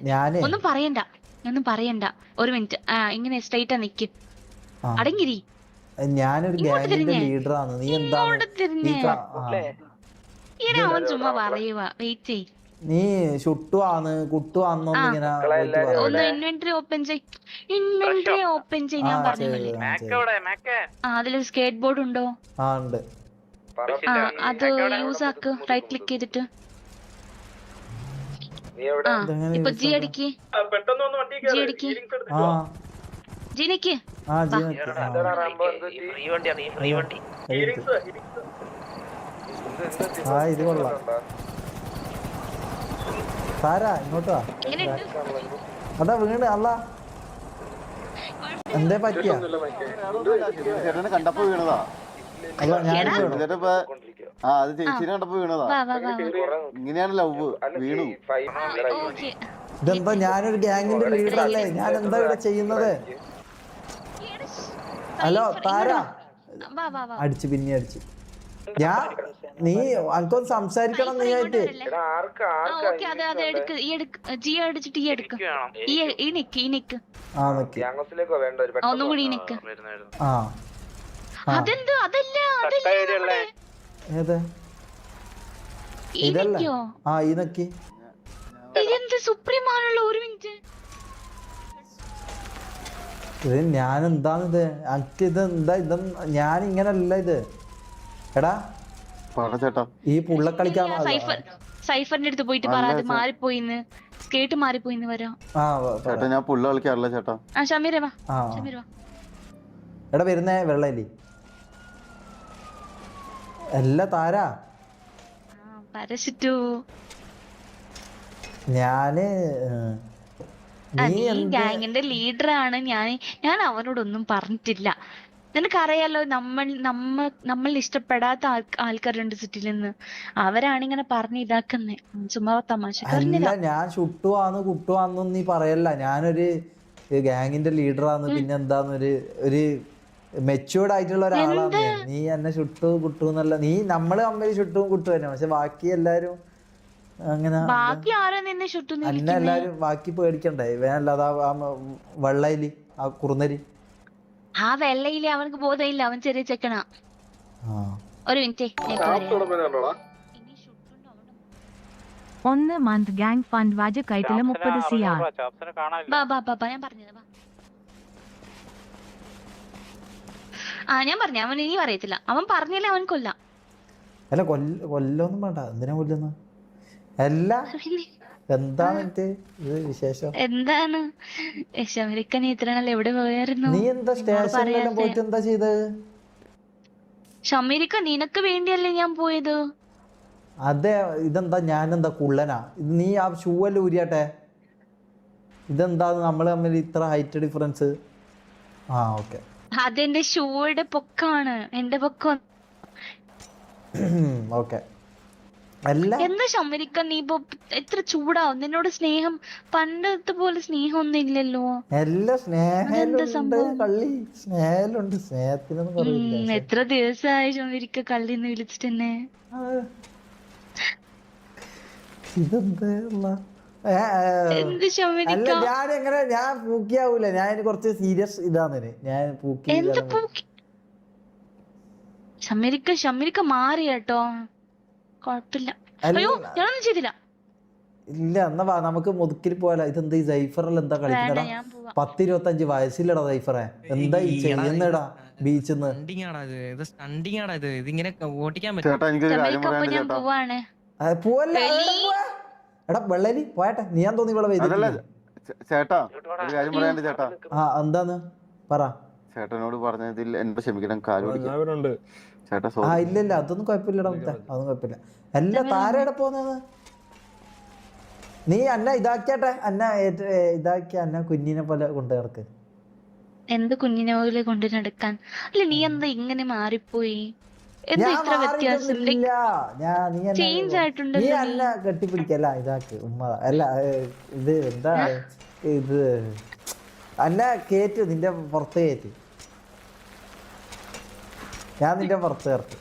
ഞാന് ഒന്നും പറയണ്ട ഒരു മിനിറ്റ്. ഇങ്ങനെ സ്ട്രൈറ്റാ നിക്ക്, അടങ്ങിരി. ഞാനൊരു ഗ്യാങ്ങിന്റെ ലീഡറാണ്. നീ എന്താണ് അവൻ ചുമ്മാ പറയുവാ. വെയിറ്റ് ചെയ്. നീ കുട്ടുവാന്നൊന്നും ഇങ്ങനെ ഒന്ന് ഇൻവെന്ററി ഓപ്പൺ ചെയ്. ഞാൻ പറഞ്ഞില്ലേ അതിലൊരു സ്കേറ്റ് ബോർഡ് ഉണ്ടോ? ഉണ്ട്. അത് യൂസ് ആക്ക്. റൈറ്റ് ക്ലിക്ക് ചെയ്തിട്ട് ഇപ്പൊ ജി അടിക്ക്. ജീനിക്ക് ഇത് കൊള്ളാം. സാരാ ഇങ്ങോട്ടാ. അതാ വീണ്. അല്ല എന്തേ പറ്റിയ? കണ്ടപ്പോ വീണതാ. അല്ല ഞാൻ അത് ചേച്ചിനെ കണ്ടപ്പോ വീണതാ. ഇങ്ങനെയാണ് ലവ്. വീണു. ഇതെന്താ? ഞാനൊരു ഗ്യാങ്ങിന്റെ ലീഡറല്ലേ? ഞാൻ എന്താ ഇവിടെ ചെയ്യുന്നത്? ഹലോ താര. അടിച്ചു, പിന്നെ അടിച്ചു. നീ അനക്കൊന്ന് സംസാരിക്കണം. നീ ആയിട്ട് ഒന്നും കൂടി നിക്ക്. ഏത് ഇതല്ലേ? ഇതെന്ത് സുപ്രീം ആണല്ലോ. ഒരു മിനിറ്റ്. ഇത് ഞാൻ എന്താണിത്? എനിക്ക് ഇത് എന്താ? ഞാൻ ഇങ്ങനല്ല ഇത്. എടാ ഈ പുള്ള കളിക്കാൻ സൈഫറിന്റെ അടുത്ത് പോയിട്ട് പറ അത് മാറിപ്പോയിന്ന്, സ്കേട്ട് മാറിപ്പോയിന്ന് വരാം. ഞാൻ പുള്ള കളിക്കാറില്ല ചേട്ടാ. ഷമീര വാ. എടാ വരുന്നേ വെള്ളല്ലേ എല്ലാ താരാ. ഞാന് ഗ്യാങ്ങിന്റെ ലീഡറാണ് ഞാൻ അവനോടൊന്നും പറഞ്ഞിട്ടില്ല. നിനക്കറിയാലോ നമ്മൾ ഇഷ്ടപ്പെടാത്ത ആൾക്കാരുണ്ട് സിറ്റിയിൽ നിന്ന്. അവരാണിങ്ങനെ പറഞ്ഞ് ഇതാക്കുന്നേ. ചുമ്മാ തമാശ. ഞാൻ കുട്ടുവാന്നും നീ പറയല്ല. ഞാനൊരു ഗ്യാങ്ങിന്റെ ലീഡറാന്ന്. പിന്നെ എന്താന്ന് ഒരു മെച്യൂർഡ് ആയിട്ടുള്ള ഒരാളാണ്. നീ എന്നെ കുട്ടു എന്നല്ല. നമ്മള് തമ്മിൽ ചുട്ടും കുട്ടു തന്നെ. പക്ഷെ ബാക്കി എല്ലാരും അങ്ങനെ എന്നെ എല്ലാരും ബാക്കി പേടിക്കണ്ടേ? വേനല്ലാതെ വെള്ളയില് ആ കുറുനരി. ആ വെള്ളയില് അവനക്ക് ബോധമില്ല. അവൻ ചെറിയ ചെക്കനാ. ഒരു minute. 1 month gang fund വാജകൈറ്റില് 30 CR. ഞാൻ പറഞ്ഞത്. ഞാൻ പറഞ്ഞ അവൻ ഇനി പറയത്തില്ല. അവൻ പറഞ്ഞില്ല അവൻ കൊല്ലാം. അല്ല കൊല്ലൊന്നും വേണ്ട. എന്തിനാ കൊല്ലുന്ന? എല്ലാ എന്താണ് ഇത് വിശേഷം? എന്താണ് ശമരിക്ക? നീ ഇത്ര നാൾ എവിടെ പോയായിരുന്നു? നീ എന്താ സ്റ്റേഷനിലെല്ലാം പോയിട്ട് എന്താ ചെയ്തത്? ഷമീരിക്ക നിനക്ക് വേണ്ടിയല്ലേ ഞാൻ പോയത്. അതെ. ഇതെന്താ? ഞാനെന്താ കുള്ളനാ? നീ ആ ഷൂ എല്ലാം ഊരിയാട്ടെ. ഇതെന്താ നമ്മള് തമ്മിൽ ഇത്ര ഹൈറ്റ് ഡിഫറൻസ്? ഓക്കെ. അതെന്റെ ഷൂയുടെ പൊക്കാണ്. എന്റെ പൊക്കം. ഓക്കെ. എന്താ ഷമരിക്ക നീ ഇപ്പൊ എത്ര ചൂടാവും? നിന്നോട് സ്നേഹം പണ്ടത്തെ പോലെ സ്നേഹം ഒന്നും ഇല്ലല്ലോ. എത്ര ദിവസമായി ഷമരിക്ക കള്ളിന്ന് വിളിച്ചിട്ട് തന്നെ. എന്ത് ഷമരിക്ക? ഞാൻ പൂക്കിയാവൂല. ഞാൻ കുറച്ച് സീരിയസ് ഇതാന്ന്. ഞാൻ എന്ത് പൂക്കി? ഷമരിക്ക മാറി കേട്ടോ. കൊഴപ്പില്ല. അയ്യോ ഞാനൊന്നും ചെയ്തില്ല. ഇല്ല എന്നാ വാ നമുക്ക് മുതുക്കിൽ പോയാലോ. ഇതെന്താ ഈ സൈഫറെല്ലാം എന്താ കളിക്കുന്നടാ? 10-25 വയസ്സില്ലടാ സൈഫറെ. എന്താ ഈ ചെയ്യുന്നടാ ബീച്ചിന്ന്? എടാ വെള്ളരി പോയട്ടെ. നീ ഞാൻ തോന്നി ചേട്ടാ ഒരു കാര്യം പറയാണ്ട് ചേട്ടാ. എന്താന്ന് പറ. ചേട്ടനോട് പറഞ്ഞതിൽ എന്നെ ക്ഷമിക്കണം. ചേട്ടാ ഇല്ല അതൊന്നും കുഴപ്പമില്ലടാ. അതൊന്നും കുഴപ്പമില്ല. എല്ലാ താരയുടെ പോന്നത് നീ അന്ന ഇതാക്കിയാട്ടെ. ഇതാക്കി അന്ന കുഞ്ഞിനെ പോലെ കൊണ്ടു നടക്ക്. എന്ത് കുഞ്ഞിനെ പോലെ കൊണ്ടു നടക്കാൻ? അല്ല നീ എന്താ ഇങ്ങനെ മാറിപ്പോയി? എന്താ ഇത്ര വ്യത്യാസം? ചേഞ്ച് ആയിട്ടുണ്ടല്ലോ. നീ അന്ന കെട്ടിപ്പിടിക്കല്ല. ഇതാക്ക് ഉമ്മ. അല്ല ഇത് എന്താ ഇത്? അന്ന കേറ്റ് നിന്റെ പുറത്ത് കയറ്റ്. ഞാൻ നിന്റെ പുറത്ത് ചേർത്ത്.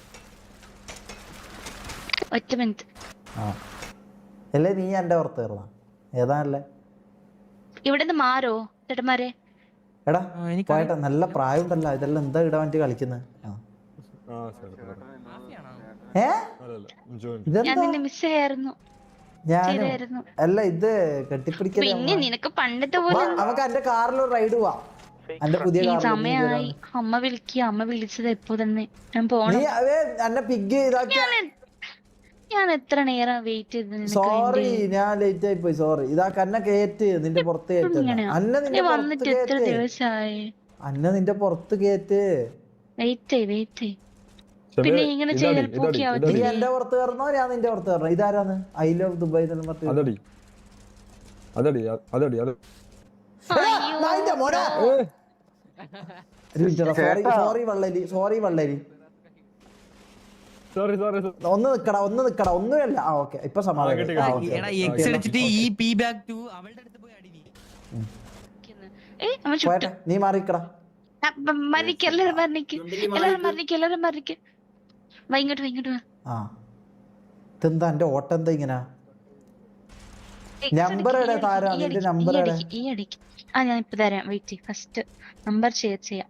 ഒറ്റ മിനിറ്റ്. അല്ലേ നീ എന്റെ പുറത്ത് കയറണം. ഏതാണല്ലേ? ഇവിടുന്ന് മാറോ ചേട്ടന്മാരെ? എടാ പോയട്ടെ, നല്ല പ്രായം ഉണ്ടല്ലോ, ഇതെല്ലാം എന്താ ഇടാൻ വേണ്ടി കളിക്കുന്നത്? ഏ ഞാൻ ഇതെന്താ? നിന്നെ മിസ് ചെയ്യായിരുന്നു. ഞാനും അല്ല, ഇത് കെട്ടിപ്പിടിക്കല്. പിന്നെ നിനക്ക് പണ്ടത്തെ പോലെ നമുക്ക് എന്റെ കാറിൽ റൈഡ് പോവാ, എന്റെ പുതിയ ഈ കാറിൽ. സമയമായി. അമ്മ അമ്മ വിളിച്ചത് എപ്പോ തന്നെ. ഞാൻ പോണം. നീ എന്നെ പിഗ് ഇതാക്കിയ. ഞാൻ എത്ര നേരം വെയിറ്റ് ചെയ്ത് നിനക്ക് സോറി, വേണ്ടി. ഞാൻ ലേറ്റ് ആയി പോയി, സോറി. ഇതാക്ക എന്നെ കേറ്റ്, നിന്റെ പുറത്ത് കേറ്റ്. ഇങ്ങനെയാ? അന്ന നീ നിന്റെ പുറത്ത് വന്നിട്ട് എത്ര കേറ്റ്, ദിവസമായി? അന്ന നിന്റെ പുറത്ത് കേറ്റ്. വെയിറ്റ് പിന്നെ ഇങ്ങനെ ചെയ്താൽ പൂക്കിയാ നീ പറ്റില്ലേ? എന്റെ പുറത്ത് കയറണോ, ഞാൻ നിന്റെ പുറത്ത് കയറണോ? ഇതാരാണ്? ഐ ലവ് ദുബായ് എന്നെല്ലാം പറഞ്ഞിട്ട്. നായിന്റെ മോനെ. ഒരു മിനിറ്റ്, സോറി വള്ളരി, സോറി വള്ളരി. ഒന്ന് നിക്കടാ, ഒന്നുമല്ല. ആ ഓക്കെ, ഇപ്പൊ സമാധാനം. പോട്ടെ, നീ മാറിക്കടാ. എല്ലാരും മരിക്കും. ഇങ്ങോട്ട് വാ. ആ ഇതെന്താ എന്റെ ഓട്ടം എന്താ ഇങ്ങനെ? നമ്പർ എവിടെ താരാ? നിന്റെ നമ്പർ എവിടെ? ഈ അടിക്ക്. ഞാൻ ഇപ്പൊ തരാം. വെയിറ്റ്, ഫസ്റ്റ് നമ്പർ ഷെയർ ചെയ്യാം.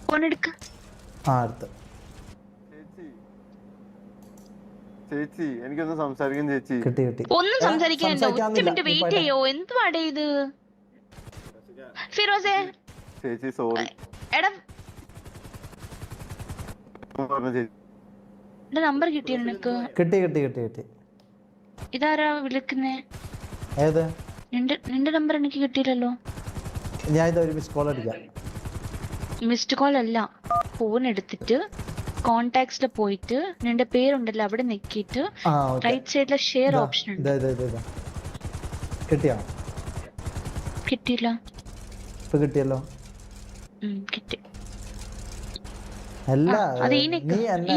ഫോൺ എടുക്ക. അടുത്ത്. ചേച്ചി എനിക്കൊന്ന് സംസാരിക്കാൻ ചേച്ചി. കിട്ടി. ഒന്നും സംസാരിക്കാനുണ്ടോ? ഒറ്റ മിനിറ്റ് വെയിറ്റ് ചെയ്യോ? എന്തുവാടേ ഇത്? ഫിറോസേ ചേച്ചി സോറി. എടാ ചേച്ചി നമ്പർ കിട്ടിയോ നിനക്ക്? കിട്ടി. ഇതാരാ വിളിക്കുന്നേ? ഏത്? നിന്റെ നമ്പർ എനിക്ക് കിട്ടിയില്ലല്ലോ. ഞാൻ ഇത് ഒരു മിസ് കോൾ അടിക്കാം. മിസ്ഡ് കോൾ അല്ല, ഫോൺ എടുത്തിട്ട് കോണ്ടാക്ട്സിൽ പോയിട്ട് നിന്റെ പേരുണ്ടല്ലോ അവിടെ നെക്കിയിട്ട് റൈറ്റ് സൈഡിലെ ഷെയർ ഓപ്ഷൻ ഉണ്ട്. കിട്ടിയോ? കിട്ടിയില്ല. ഇപ്പൊ കിട്ടിയല്ലോ. കിട്ടി. അല്ല അത് ഈ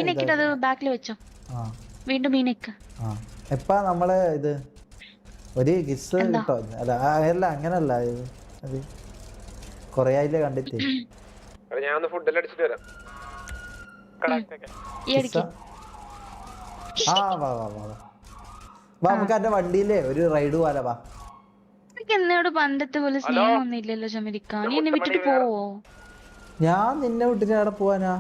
നെക്കിട്ട് അത് ബാക്കിൽ വെച്ചോ. വീണ്ടും ഈ നെക്ക്. എപ്പാ നമ്മള് ഇത് ഒരു കിസ് കിട്ടോ? അല്ല അങ്ങനല്ല, അത് കൊറേ ആയില്ലേ കണ്ടിട്ട്. നമുക്ക് എന്റെ വണ്ടിയിലെ ഒരു റൈഡ് പോവാലോ. വാ. എന്നോട് പണ്ടത്തെ പോലെ സ്നേഹമൊന്നും ഇല്ലല്ലോ ചമരിക്ക. നീ എന്നെ വിട്ടിട്ട് പോവോ? ഞാൻ നിന്നെ വിട്ടിട്ട് അവിടെ പോവാനാ?